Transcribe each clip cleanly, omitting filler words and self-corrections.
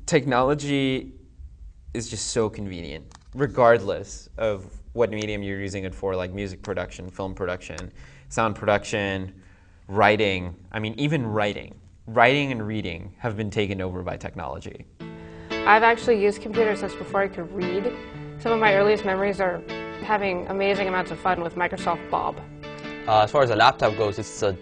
Technology is just so convenient, regardless of what medium you're using it for, like music production, film production, sound production, writing. I mean, even writing. Writing and reading have been taken over by technology. I've actually used computers since before I could read. Some of my earliest memories are having amazing amounts of fun with Microsoft Bob. As far as a laptop goes, it's a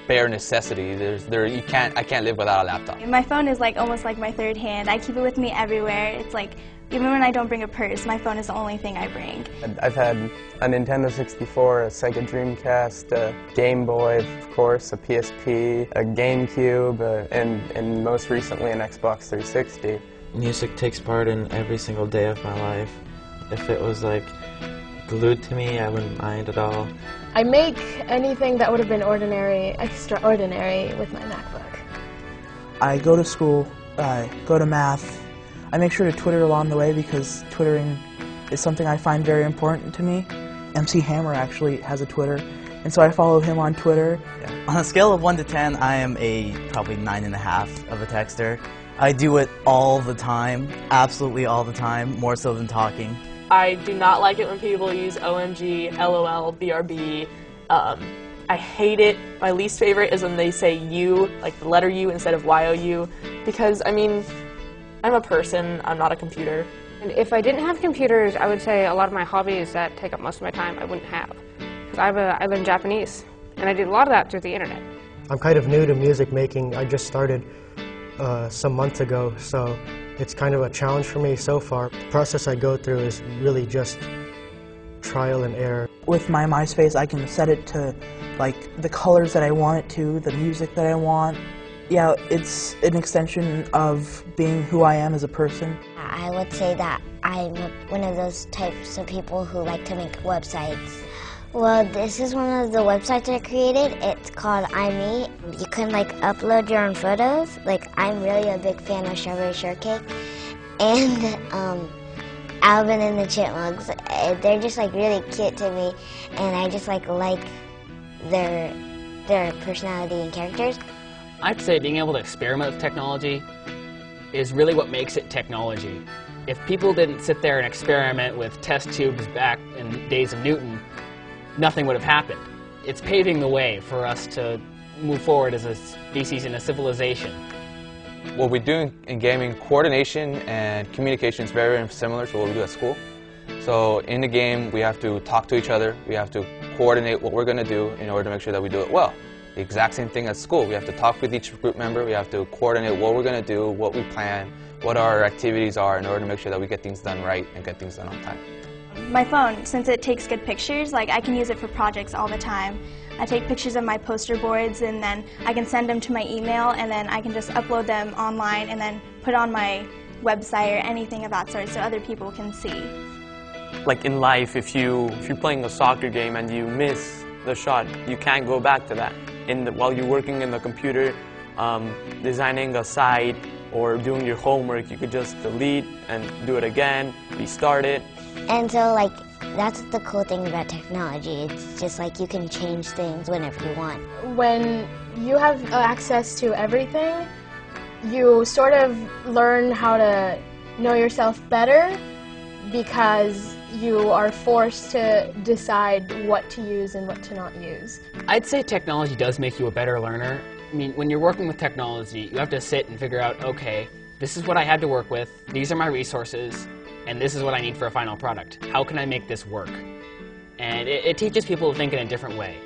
bare necessity. I can't live without a laptop. My phone is almost like my third hand. I keep it with me everywhere. It's like, even when I don't bring a purse, my phone is the only thing I bring. I've had a Nintendo 64, a Sega Dreamcast, a Game Boy, of course, a PSP, a GameCube, and most recently an Xbox 360. Music takes part in every single day of my life. If it was glued to me, I wouldn't mind at all. I make anything that would have been ordinary, extraordinary with my MacBook. I go to school, I go to math. I make sure to Twitter along the way because Twittering is something I find very important to me. MC Hammer actually has a Twitter, and so I follow him on Twitter. Yeah. On a scale of 1 to 10, I am probably 9.5 of a texter. I do it all the time, absolutely all the time, more so than talking. I do not like it when people use OMG, LOL, BRB. I hate it. My least favorite is when they say you, like the letter U instead of YOU, because, I mean, I'm a person, I'm not a computer. And if I didn't have computers, I would say a lot of my hobbies that take up most of my time I wouldn't have. Because I learned Japanese, and I did a lot of that through the internet. I'm kind of new to music making. I just started some months ago, so it's kind of a challenge for me so far. The process I go through is really just trial and error. With my MySpace, I can set it to the colors that I want it to, the music that I want. Yeah, it's an extension of being who I am as a person. I would say that I'm one of those types of people who like to make websites. Well, this is one of the websites I created. It's called iMe. You can upload your own photos. I'm really a big fan of Strawberry Shortcake and Alvin and the Chipmunks. They're just really cute to me, and I just like their personality and characters. I'd say being able to experiment with technology is really what makes it technology. If people didn't sit there and experiment with test tubes back in days of Newton, nothing would have happened. It's paving the way for us to move forward as a species and a civilization. What we do in gaming, coordination and communication is very, very similar to what we do at school. So in the game, we have to talk to each other. We have to coordinate what we're going to do in order to make sure that we do it well. The exact same thing at school. We have to talk with each group member. We have to coordinate what we're going to do, what we plan, what our activities are in order to make sure that we get things done right and get things done on time. My phone, since it takes good pictures, I can use it for projects all the time. I take pictures of my poster boards, and then I can send them to my email, and then I can just upload them online and then put on my website or anything of that sort so other people can see. Like in life, if you're playing a soccer game and you miss the shot, you can't go back to that. While you're working in the computer, designing a site or doing your homework, you could just delete and do it again, restart it. And so that's the cool thing about technology. It's just you can change things whenever you want. When you have access to everything, you sort of learn how to know yourself better because you are forced to decide what to use and what to not use. I'd say technology does make you a better learner. I mean, when you're working with technology, you have to sit and figure out, okay, this is what I had to work with, these are my resources, and this is what I need for a final product. How can I make this work? And it teaches people to think in a different way.